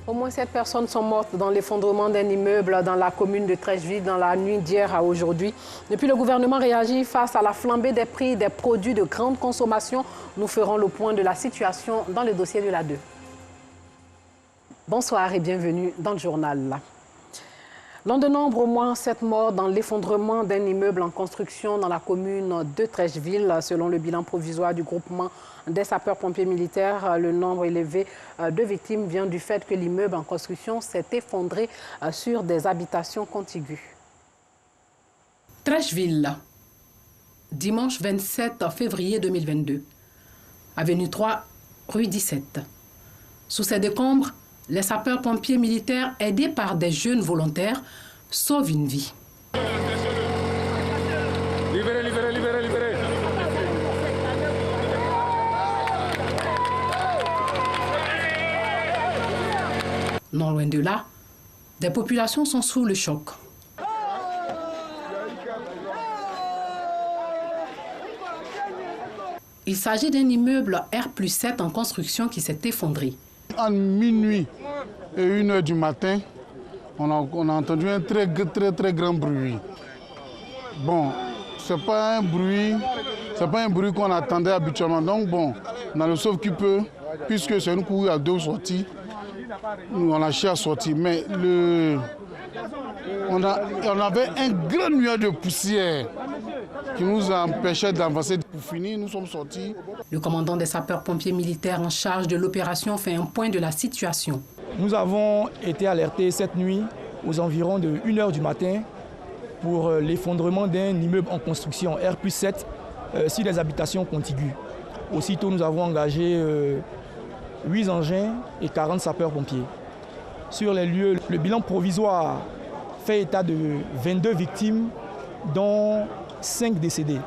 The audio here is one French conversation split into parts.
Au moins 7 personnes sont mortes dans l'effondrement d'un immeuble dans la commune de Treichville dans la nuit d'hier à aujourd'hui. Depuis, le gouvernement réagit face à la flambée des prix des produits de grande consommation. Nous ferons le point de la situation dans le dossier de la 2. Bonsoir et bienvenue dans le journal. L'on dénombre au moins 7 morts dans l'effondrement d'un immeuble en construction dans la commune de Treichville. Selon le bilan provisoire du groupement des sapeurs-pompiers militaires, le nombre élevé de victimes vient du fait que l'immeuble en construction s'est effondré sur des habitations contiguës. Treichville, dimanche 27 février 2022, avenue 3, rue 17. Sous ces décombres, les sapeurs-pompiers militaires, aidés par des jeunes volontaires, sauvent une vie. Libérez, libérez, libérez, libérez. Non loin de là, des populations sont sous le choc. Il s'agit d'un immeuble R+7 en construction qui s'est effondré. En minuit et 1h du matin, on a entendu un très grand bruit. Bon, c'est pas un bruit qu'on attendait habituellement. Donc bon, on a le sauve-qui peut, puisque c'est une cour à 2 sorties, on a cherché à sortir. Mais on avait un grand nuage de poussière qui nous empêchait d'avancer. Pour finir, nous sommes sortis. Le commandant des sapeurs-pompiers militaires en charge de l'opération fait un point de la situation. Nous avons été alertés cette nuit aux environs de 1h du matin pour l'effondrement d'un immeuble en construction R+7 sur les habitations contiguës. Aussitôt, nous avons engagé 8 engins et 40 sapeurs-pompiers. Sur les lieux, le bilan provisoire fait état de 22 victimes, dont 5 décédés.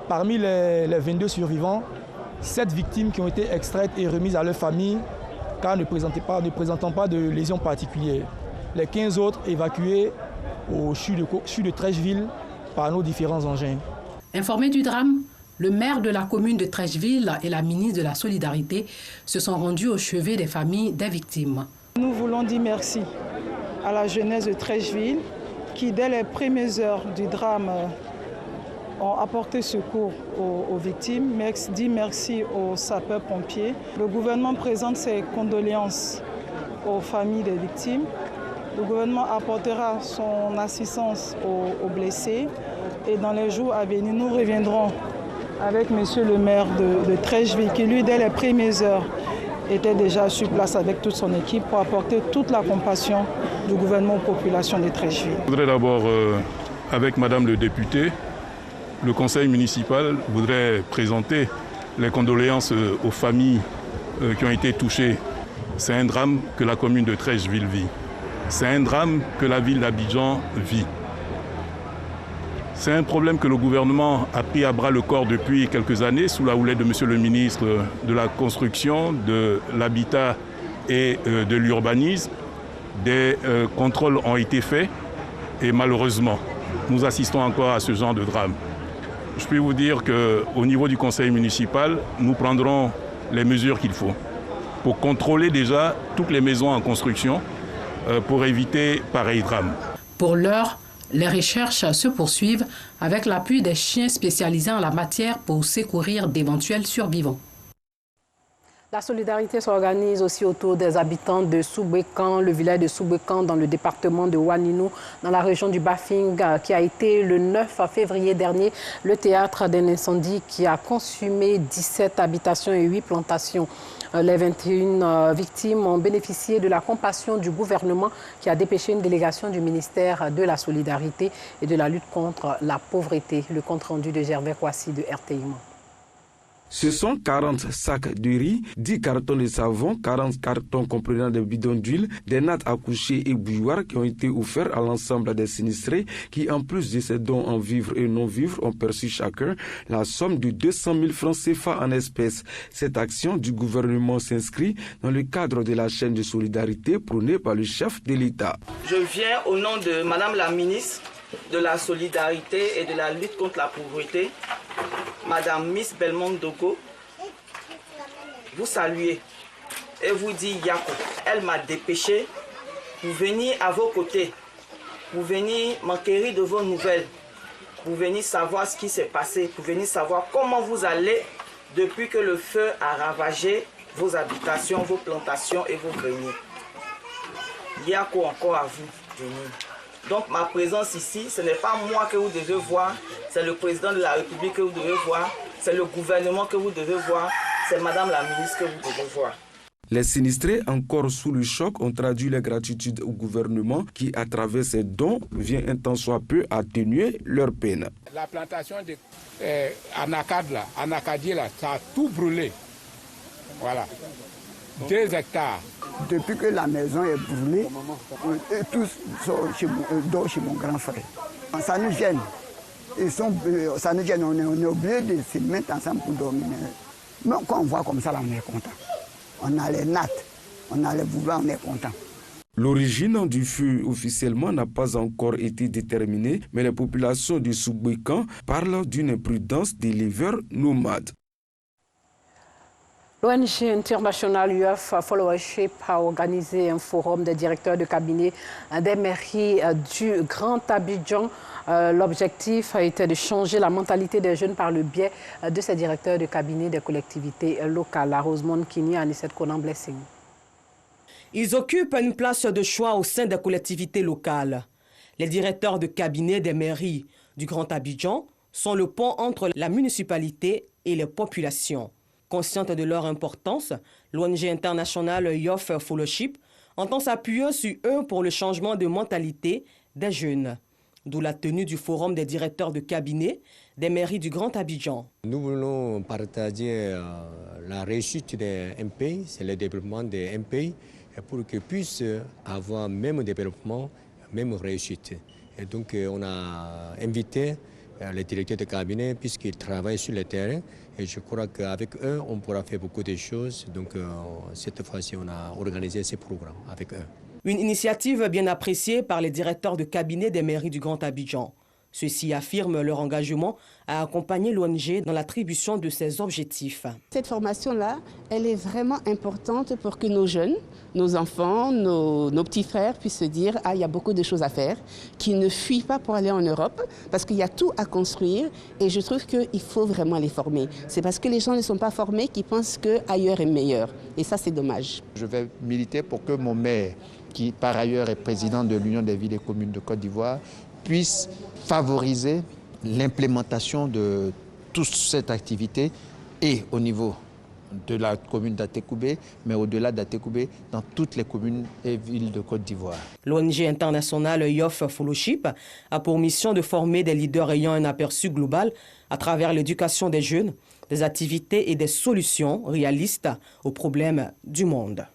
Parmi les 22 survivants, 7 victimes qui ont été extraites et remises à leur famille car ne présentant pas de lésions particulières. Les 15 autres évacués au CHU de Treichville par nos différents engins. Informés du drame, le maire de la commune de Treichville et la ministre de la Solidarité se sont rendus au chevet des familles des victimes. Nous voulons dire merci à la jeunesse de Treichville qui, dès les premières heures du drame, ont apporté secours aux victimes. Dit merci aux sapeurs-pompiers. Le gouvernement présente ses condoléances aux familles des victimes. Le gouvernement apportera son assistance aux blessés. Et dans les jours à venir, nous reviendrons avec monsieur le maire de Treichville, qui lui, dès les premières heures, était déjà sur place avec toute son équipe pour apporter toute la compassion du gouvernement aux populations de Treichville. Je voudrais d'abord, avec madame le député, le conseil municipal voudrait présenter les condoléances aux familles qui ont été touchées. C'est un drame que la commune de Treichville vit. C'est un drame que la ville d'Abidjan vit. C'est un problème que le gouvernement a pris à bras le corps depuis quelques années sous la houlette de monsieur le ministre de la Construction, de l'Habitat et de l'Urbanisme. Des contrôles ont été faits et malheureusement, nous assistons encore à ce genre de drame. Je peux vous dire qu'au niveau du conseil municipal, nous prendrons les mesures qu'il faut pour contrôler déjà toutes les maisons en construction pour éviter pareil drame. Pour l'heure, les recherches se poursuivent avec l'appui des chiens spécialisés en la matière pour secourir d'éventuels survivants. La solidarité s'organise aussi autour des habitants de Soubékan, le village de Soubékan dans le département de Ouaninou, dans la région du Bafing, qui a été le 9 février dernier le théâtre d'un incendie qui a consumé 17 habitations et 8 plantations. Les 21 victimes ont bénéficié de la compassion du gouvernement qui a dépêché une délégation du ministère de la Solidarité et de la lutte contre la pauvreté. Le compte-rendu de Gervais Kouassi de RTI. Ce sont 40 sacs de riz, 10 cartons de savon, 40 cartons comprenant des bidons d'huile, des nattes à coucher et bouilloires qui ont été offerts à l'ensemble des sinistrés qui, en plus de ces dons en vivres et non-vivres, ont perçu chacun la somme de 200 000 francs CFA en espèces. Cette action du gouvernement s'inscrit dans le cadre de la chaîne de solidarité prônée par le chef de l'État. Je viens au nom de Madame la ministre de la Solidarité et de la lutte contre la pauvreté, Madame Miss Belmont Dogo, vous saluer et vous dit Yako. Elle m'a dépêché pour venir à vos côtés, pour venir m'enquérir de vos nouvelles, pour venir savoir ce qui s'est passé, pour venir savoir comment vous allez depuis que le feu a ravagé vos habitations, vos plantations et vos greniers. Yako encore à vous venir. Donc ma présence ici, ce n'est pas moi que vous devez voir, c'est le président de la République que vous devez voir, c'est le gouvernement que vous devez voir, c'est madame la ministre que vous devez voir. Les sinistrés, encore sous le choc, ont traduit leur gratitude au gouvernement qui, à travers ses dons, vient un tant soit peu atténuer leur peine. La plantation de Anacadier, là, ça a tout brûlé. Voilà. 2 hectares. Depuis que la maison est brûlée, tous sont chez mon grand frère. Ça nous gêne. Ça nous gêne. On est obligé de se mettre ensemble pour dormir. Mais quand on voit comme ça, là, on est content. On a les nattes, on a les boulots, on est content. L'origine du feu officiellement n'a pas encore été déterminée, mais les populations du Soubouikan parlent d'une imprudence d'éleveurs nomades. L'ONG internationale UF Followership a organisé un forum des directeurs de cabinet des mairies du Grand Abidjan. L'objectif a été de changer la mentalité des jeunes par le biais de ces directeurs de cabinet des collectivités locales. Rosemond Kini, Anicette Conan Blessing. Ils occupent une place de choix au sein des collectivités locales. Les directeurs de cabinet des mairies du Grand Abidjan sont le pont entre la municipalité et les populations. Consciente de leur importance, l'ONG internationale Youth Fellowship entend s'appuyer sur eux pour le changement de mentalité des jeunes. D'où la tenue du forum des directeurs de cabinet des mairies du Grand Abidjan. Nous voulons partager la réussite des pays, c'est le développement des pays, pour qu'ils puissent avoir même développement, même réussite. Et donc on a invité les directeurs de cabinet puisqu'ils travaillent sur le terrain. Et je crois qu'avec eux, on pourra faire beaucoup de choses. Donc cette fois-ci, on a organisé ce programme avec eux. Une initiative bien appréciée par les directeurs de cabinet des mairies du Grand Abidjan. Ceux-ci affirment leur engagement à accompagner l'ONG dans l'attribution de ses objectifs. Cette formation-là, elle est vraiment importante pour que nos jeunes, nos enfants, nos petits frères puissent se dire « Ah, il y a beaucoup de choses à faire », qu'ils ne fuient pas pour aller en Europe, parce qu'il y a tout à construire et je trouve qu'il faut vraiment les former. C'est parce que les gens ne sont pas formés qu'ils pensent qu'ailleurs est meilleur. Et ça, c'est dommage. Je vais militer pour que mon maire, qui par ailleurs est président de l'Union des villes et communes de Côte d'Ivoire, puisse favoriser l'implémentation de toute cette activité et au niveau de la commune d'Atekoubé, mais au-delà d'Atekoubé, dans toutes les communes et villes de Côte d'Ivoire. L'ONG internationale Youth Fellowship a pour mission de former des leaders ayant un aperçu global à travers l'éducation des jeunes, des activités et des solutions réalistes aux problèmes du monde.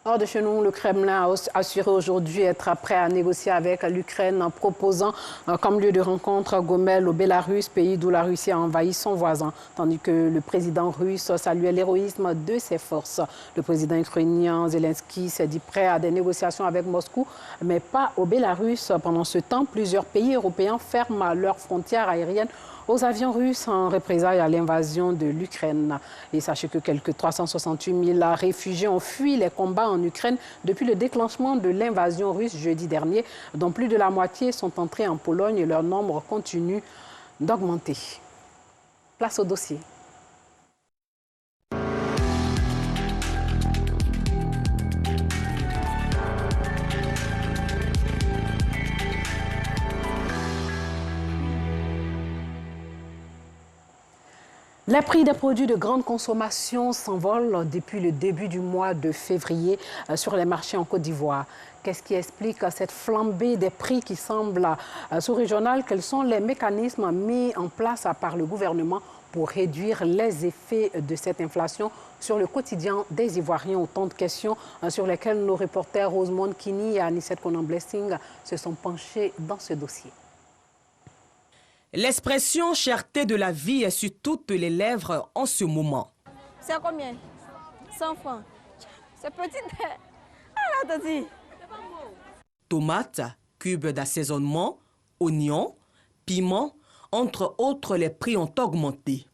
Hors de chez nous, le Kremlin a assuré aujourd'hui être prêt à négocier avec l'Ukraine en proposant comme lieu de rencontre Gomel au Bélarus, pays d'où la Russie a envahi son voisin, tandis que le président russe saluait l'héroïsme de ses forces. Le président ukrainien Zelensky s'est dit prêt à des négociations avec Moscou, mais pas au Bélarus. Pendant ce temps, plusieurs pays européens ferment leurs frontières aériennes aux avions russes en représailles à l'invasion de l'Ukraine. Et sachez que quelques 368 000 réfugiés ont fui les combats en Ukraine depuis le déclenchement de l'invasion russe jeudi dernier, dont plus de la moitié sont entrés en Pologne et leur nombre continue d'augmenter. Place au dossier. Les prix des produits de grande consommation s'envolent depuis le début du mois de février sur les marchés en Côte d'Ivoire. Qu'est-ce qui explique cette flambée des prix qui semble sous-régionale? Quels sont les mécanismes mis en place par le gouvernement pour réduire les effets de cette inflation sur le quotidien des Ivoiriens? Autant de questions sur lesquelles nos reporters Rosemond Kini et Anicette Conan Blessing se sont penchés dans ce dossier. L'expression cherté de la vie est sur toutes les lèvres en ce moment. C'est combien? 100 francs. C'est petit. Ah là, t'as dit. Tomates, cubes d'assaisonnement, oignons, piments, entre autres, les prix ont augmenté.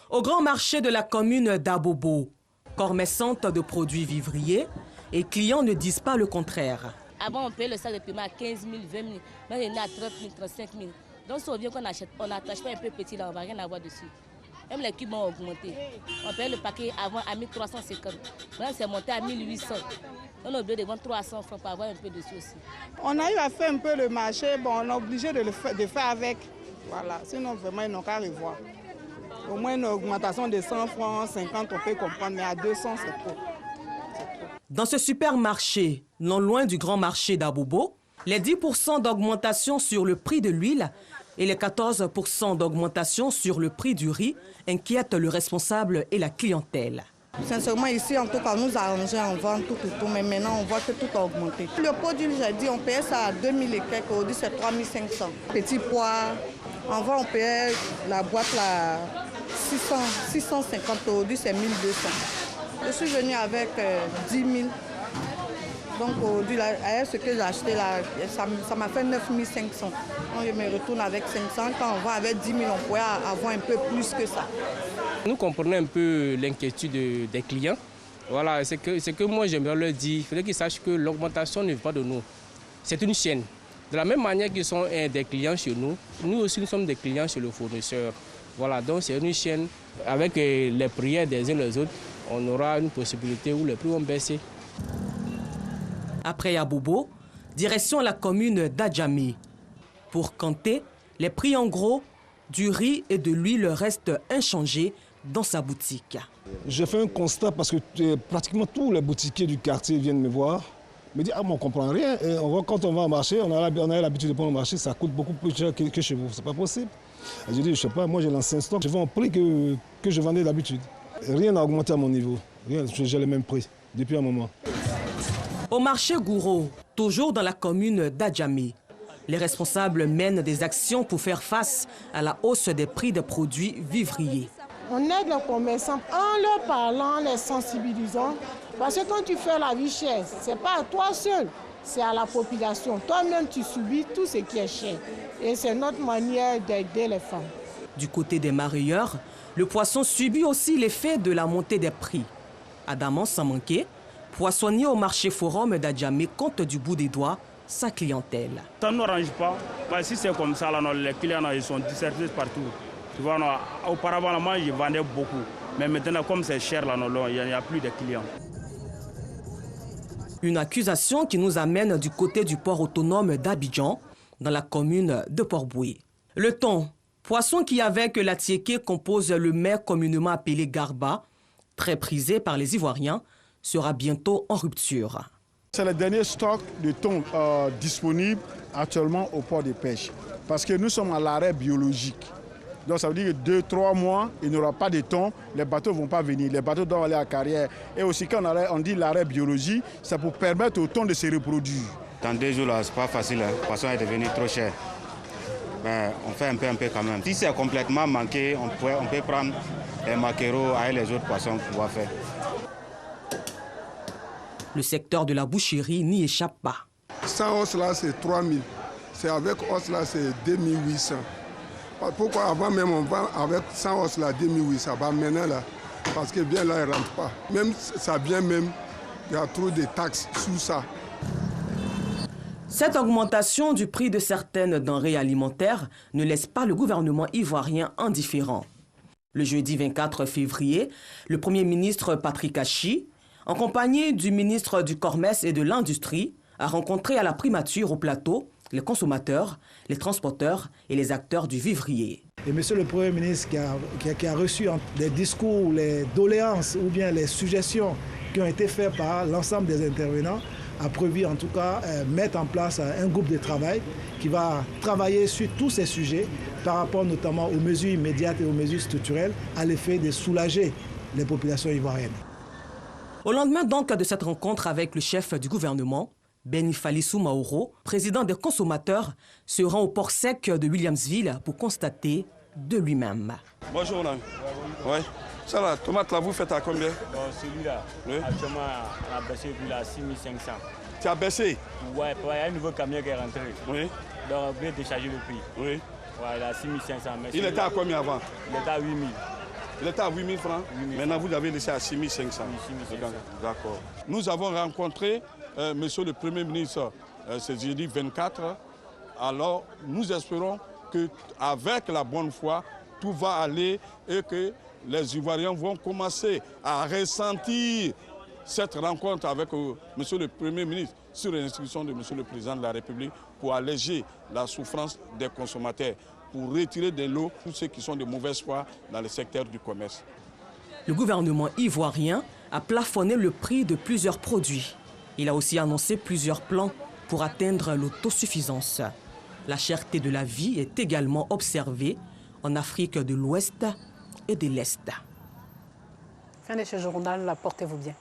Au grand marché de la commune d'Abobo, Commerçantes de produits vivriers et clients ne disent pas le contraire. Avant, on payait le sac de paiement à 15 000, 20 000. Maintenant, il est à 30 000, 35 000. Donc, si on vient qu'on achète, on n'attache pas un peu petit, là, on ne va rien avoir dessus. Même les cubes ont augmenté. On payait le paquet avant à 1350. Maintenant, c'est monté à 1800. On a oublié de vendre 300 francs pour avoir un peu dessus aussi. On a eu à faire un peu le marché. Bon, on est obligé de faire avec. Voilà. Sinon, vraiment, ils n'ont qu'à revoir. Au moins, une augmentation de 100 francs, 50, on peut comprendre. Mais à 200, c'est trop. Dans ce supermarché, non loin du grand marché d'Abobo, les 10% d'augmentation sur le prix de l'huile et les 14% d'augmentation sur le prix du riz inquiètent le responsable et la clientèle. Sincèrement, ici, en tout cas, nous arrangeons en vente tout, mais maintenant, on voit que tout a augmenté. Le produit, j'ai dit, on payait ça à 2000 et quelques, aujourd'hui, c'est 3500. Petits pois, en vente, on payait la boîte là, 650, aujourd'hui, c'est 1200. Je suis venue avec 10 000. Donc aujourd'hui, ce que j'ai acheté, là, ça m'a fait 9500. Donc je me retourne avec 500. Quand on va avec 10 000, on pourrait avoir un peu plus que ça. Nous comprenons un peu l'inquiétude des clients. Voilà, c'est que moi j'aimerais leur dire, il faudrait qu'ils sachent que l'augmentation ne vient pas de nous. C'est une chaîne. De la même manière qu'ils sont des clients chez nous, nous aussi nous sommes des clients chez le fournisseur. Voilà, donc c'est une chaîne. Avec les prières des uns les autres, on aura une possibilité où les prix vont baisser. Après Abobo, direction la commune d'Adjamé. Pour Kanté, les prix en gros du riz et de l'huile restent inchangés dans sa boutique. J'ai fait un constat parce que pratiquement tous les boutiquiers du quartier viennent me voir. Me disent, on ne comprend rien. Et on voit, quand on va au marché, on a l'habitude de prendre au marché, ça coûte beaucoup plus cher que chez vous. C'est pas possible. Et je dis, je sais pas, moi j'ai lancé un stock, je vends au prix que je vendais d'habitude. Rien n'a augmenté à mon niveau. Rien, j'ai le même prix depuis un moment. Au marché Gouro, toujours dans la commune d'Adjamé, les responsables mènent des actions pour faire face à la hausse des prix des produits vivriers. On aide les commerçants en leur parlant, les sensibilisant. Parce que quand tu fais la vie chère, ce n'est pas à toi seul, c'est à la population. Toi-même, tu subis tout ce qui est cher. Et c'est notre manière d'aider les femmes. Du côté des marailleurs, le poisson subit aussi l'effet de la montée des prix. Adamant Samanké, poissonnier au marché Forum d'Adjamé, compte du bout des doigts sa clientèle. Ça ne nous arrange pas. Parce que si c'est comme ça, là, les clients ils sont dispersés partout. Tu vois, auparavant, moi, je vendais beaucoup. Mais maintenant, comme c'est cher, là, il n'y a plus de clients. Une accusation qui nous amène du côté du port autonome d'Abidjan, dans la commune de Port-Boué. Le thon, poisson qui, avec la tiéké, compose le mets communément appelé garba, très prisé par les Ivoiriens, sera bientôt en rupture. C'est le dernier stock de thon disponible actuellement au port de pêche. Parce que nous sommes à l'arrêt biologique. Donc ça veut dire que 2-3 mois, il n'y aura pas de thon, les bateaux ne vont pas venir, les bateaux doivent aller à carrière. Et aussi quand on dit l'arrêt biologique, c'est pour permettre au thon de se reproduire. Dans 2 jours, ce n'est pas facile, hein. Le poisson est devenu trop cher. Mais on fait un peu quand même. Si c'est complètement manqué, on peut prendre les maquereaux avec les autres poissons qu'on va faire. Le secteur de la boucherie n'y échappe pas. Sans os là, c'est 3 000. C'est avec os là, c'est 2 800. Pourquoi avant même on vend avec 100 os là, 2 800, bah maintenant là, parce que bien là, il ne rentre pas. Même ça vient même, il y a trop de taxes sous ça. Cette augmentation du prix de certaines denrées alimentaires ne laisse pas le gouvernement ivoirien indifférent. Le jeudi 24 février, le Premier ministre Patrick Achi, en compagnie du ministre du Commerce et de l'Industrie, a rencontré à la primature au plateau les consommateurs, les transporteurs et les acteurs du vivrier. Et monsieur le Premier ministre qui a reçu des discours, les doléances ou bien les suggestions qui ont été faites par l'ensemble des intervenants, a prévu en tout cas mettre en place un groupe de travail qui va travailler sur tous ces sujets par rapport notamment aux mesures immédiates et aux mesures structurelles à l'effet de soulager les populations ivoiriennes. Au lendemain donc de cette rencontre avec le chef du gouvernement, Beni Falissou Maoro, président des consommateurs, se rend au port sec de Williamsville pour constater de lui-même. Bonjour, là. Ouais. Ça, la tomate, là, vous faites à combien? Celui-là, oui. Actuellement, on a baissé à 6500. Tu as baissé? Ouais, il y a un nouveau camion qui est rentré. Oui. Donc, on peut décharger le prix. Oui. Ouais, il a 6500. Il était à combien avant? Il était à 8000. Il était à 8 000 francs. Maintenant, vous l'avez laissé à 6 500. D'accord. Nous avons rencontré monsieur le Premier ministre, c'est jeudi 24. Alors, nous espérons qu'avec la bonne foi, tout va aller et que les Ivoiriens vont commencer à ressentir cette rencontre avec monsieur le Premier ministre sur l'instruction de monsieur le Président de la République pour alléger la souffrance des consommateurs, pour retirer de l'eau tous ceux qui sont de mauvaise foi dans le secteur du commerce. Le gouvernement ivoirien a plafonné le prix de plusieurs produits. Il a aussi annoncé plusieurs plans pour atteindre l'autosuffisance. La cherté de la vie est également observée en Afrique de l'Ouest et de l'Est. Fin de ce journal, portez-vous bien.